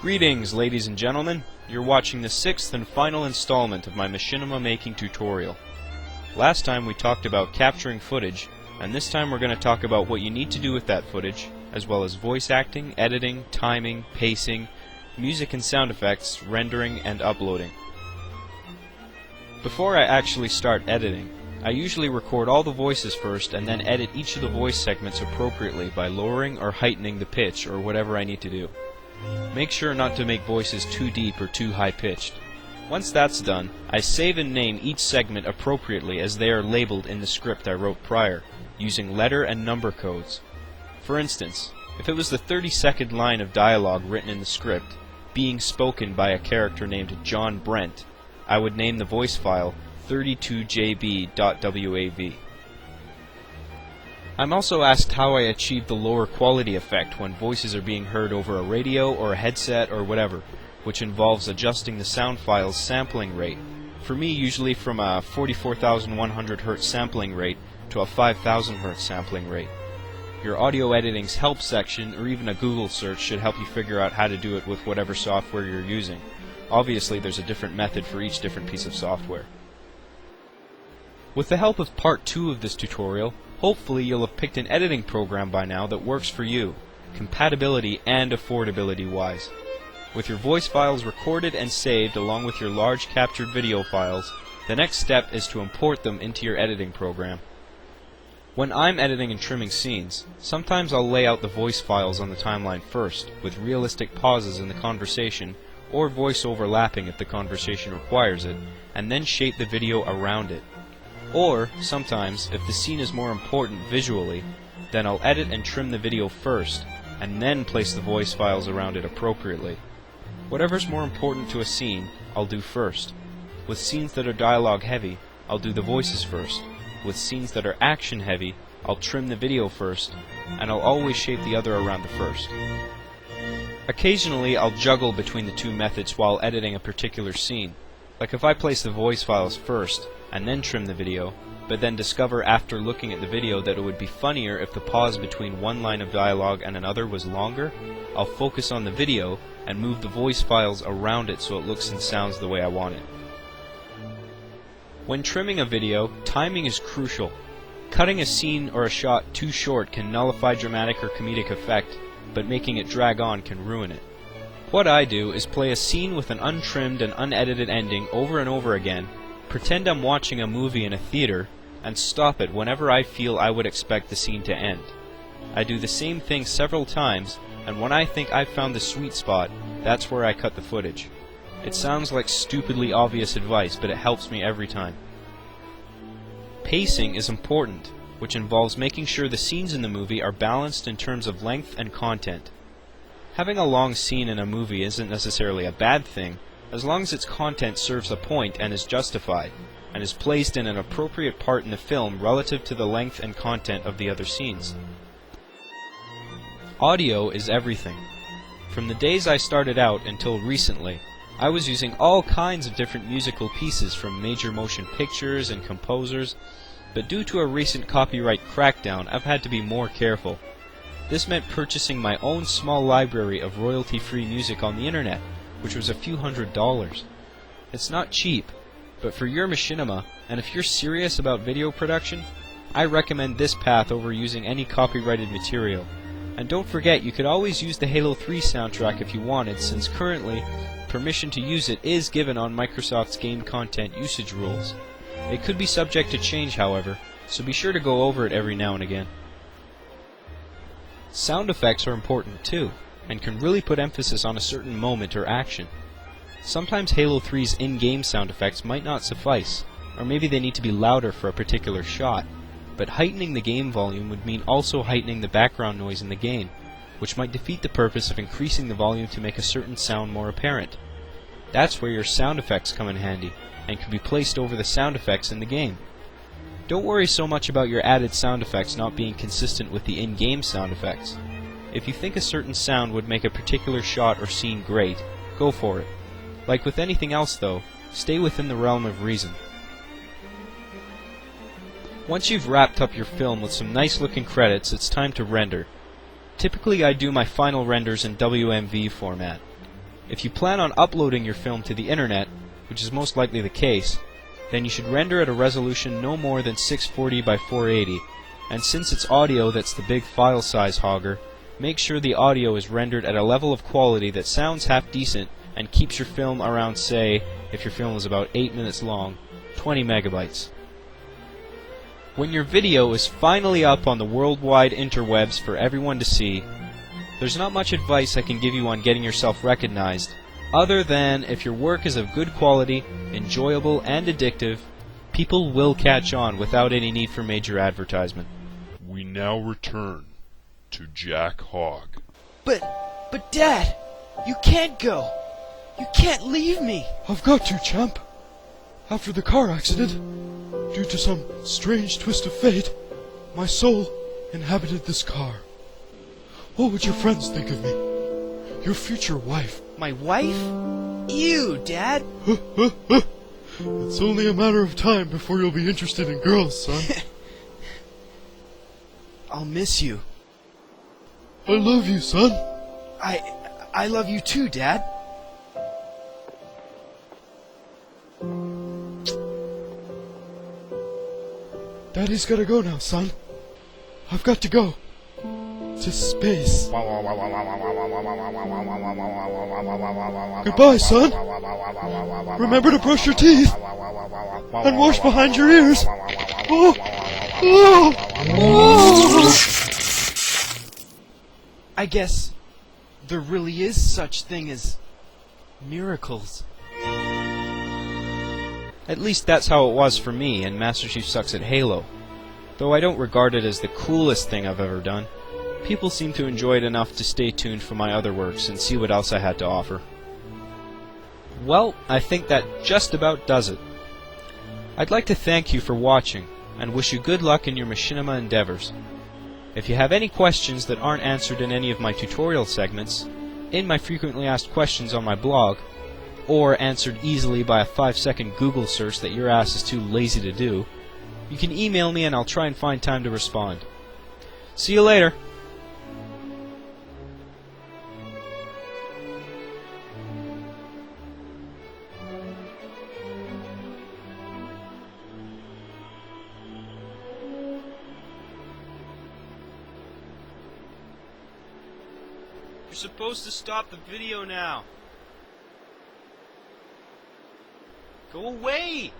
Greetings, ladies and gentlemen. You're watching the 6th and final installment of my Machinima making tutorial. Last time we talked about capturing footage, and this time we're going to talk about what you need to do with that footage, as well as voice acting, editing, timing, pacing, music and sound effects, rendering, and uploading. Before I actually start editing, I usually record all the voices first and then edit each of the voice segments appropriately by lowering or heightening the pitch or whatever I need to do. Make sure not to make voices too deep or too high-pitched. Once that's done, I save and name each segment appropriately as they are labeled in the script I wrote prior, using letter and number codes. For instance, if it was the 32nd line of dialogue written in the script, being spoken by a character named John Brent, I would name the voice file 32jb.wav. I'm also asked how I achieve the lower quality effect when voices are being heard over a radio or a headset or whatever, which involves adjusting the sound file's sampling rate. For me, usually from a 44,100 Hz sampling rate to a 5,000 Hz sampling rate. Your audio editing's help section or even a Google search should help you figure out how to do it with whatever software you're using. Obviously, there's a different method for each different piece of software. With the help of part 2 of this tutorial, hopefully you'll have picked an editing program by now that works for you, compatibility and affordability wise. With your voice files recorded and saved along with your large captured video files, the next step is to import them into your editing program. When I'm editing and trimming scenes, sometimes I'll lay out the voice files on the timeline first, with realistic pauses in the conversation, or voice overlapping if the conversation requires it, and then shape the video around it. Or, sometimes, if the scene is more important visually, then I'll edit and trim the video first, and then place the voice files around it appropriately. Whatever's more important to a scene, I'll do first. With scenes that are dialogue heavy, I'll do the voices first. With scenes that are action heavy, I'll trim the video first, and I'll always shape the other around the first. Occasionally, I'll juggle between the two methods while editing a particular scene. Like if I place the voice files first, and then trim the video, but then discover after looking at the video that it would be funnier if the pause between one line of dialogue and another was longer, I'll focus on the video and move the voice files around it so it looks and sounds the way I want it. When trimming a video, timing is crucial. Cutting a scene or a shot too short can nullify dramatic or comedic effect, but making it drag on can ruin it. What I do is play a scene with an untrimmed and unedited ending over and over again, pretend I'm watching a movie in a theater, and stop it whenever I feel I would expect the scene to end. I do the same thing several times, and when I think I've found the sweet spot, that's where I cut the footage. It sounds like stupidly obvious advice, but it helps me every time. Pacing is important, which involves making sure the scenes in the movie are balanced in terms of length and content. Having a long scene in a movie isn't necessarily a bad thing, as long as its content serves a point and is justified, and is placed in an appropriate part in the film relative to the length and content of the other scenes. Audio is everything. From the days I started out until recently, I was using all kinds of different musical pieces from major motion pictures and composers, but due to a recent copyright crackdown, I've had to be more careful. This meant purchasing my own small library of royalty-free music on the internet, which was a few $100s. It's not cheap, but for your machinima, and if you're serious about video production, I recommend this path over using any copyrighted material. And don't forget, you could always use the Halo 3 soundtrack if you wanted, since currently, permission to use it is given on Microsoft's game content usage rules. It could be subject to change, however, so be sure to go over it every now and again. Sound effects are important too, and can really put emphasis on a certain moment or action. Sometimes Halo 3's in-game sound effects might not suffice, or maybe they need to be louder for a particular shot, but heightening the game volume would mean also heightening the background noise in the game, which might defeat the purpose of increasing the volume to make a certain sound more apparent. That's where your sound effects come in handy, and can be placed over the sound effects in the game. Don't worry so much about your added sound effects not being consistent with the in-game sound effects. If you think a certain sound would make a particular shot or scene great, go for it. Like with anything else though, stay within the realm of reason. Once you've wrapped up your film with some nice looking credits, it's time to render. Typically I do my final renders in WMV format. If you plan on uploading your film to the internet, which is most likely the case, then you should render at a resolution no more than 640 by 480, and since it's audio that's the big file size hogger, make sure the audio is rendered at a level of quality that sounds half decent and keeps your film around, say, if your film is about 8 minutes long, 20 megabytes. When your video is finally up on the worldwide interwebs for everyone to see, there's not much advice I can give you on getting yourself recognized, other than if your work is of good quality, enjoyable, and addictive, people will catch on without any need for major advertisement. We now return to Jack Hogg. But Dad, you can't go. You can't leave me. I've got to, champ. After the car accident, due to some strange twist of fate, my soul inhabited this car. What would your friends think of me? Your future wife. My wife? Ew, Dad. It's only a matter of time before you'll be interested in girls, son. I'll miss you. I love you, son. I love you too, Dad. Daddy's gotta go now, son. I've got to go. To space. Goodbye, son. Remember to brush your teeth. And wash behind your ears. Oh. Oh. Oh. I guess there really is such thing as miracles. At least that's how it was for me in Master Chief Sucks at Halo. Though I don't regard it as the coolest thing I've ever done, people seem to enjoy it enough to stay tuned for my other works and see what else I had to offer. Well, I think that just about does it. I'd like to thank you for watching, and wish you good luck in your Machinima endeavors. If you have any questions that aren't answered in any of my tutorial segments, in my frequently asked questions on my blog, or answered easily by a 5-second Google search that your ass is too lazy to do, you can email me and I'll try and find time to respond. See you later! You're supposed to stop the video now. Go away!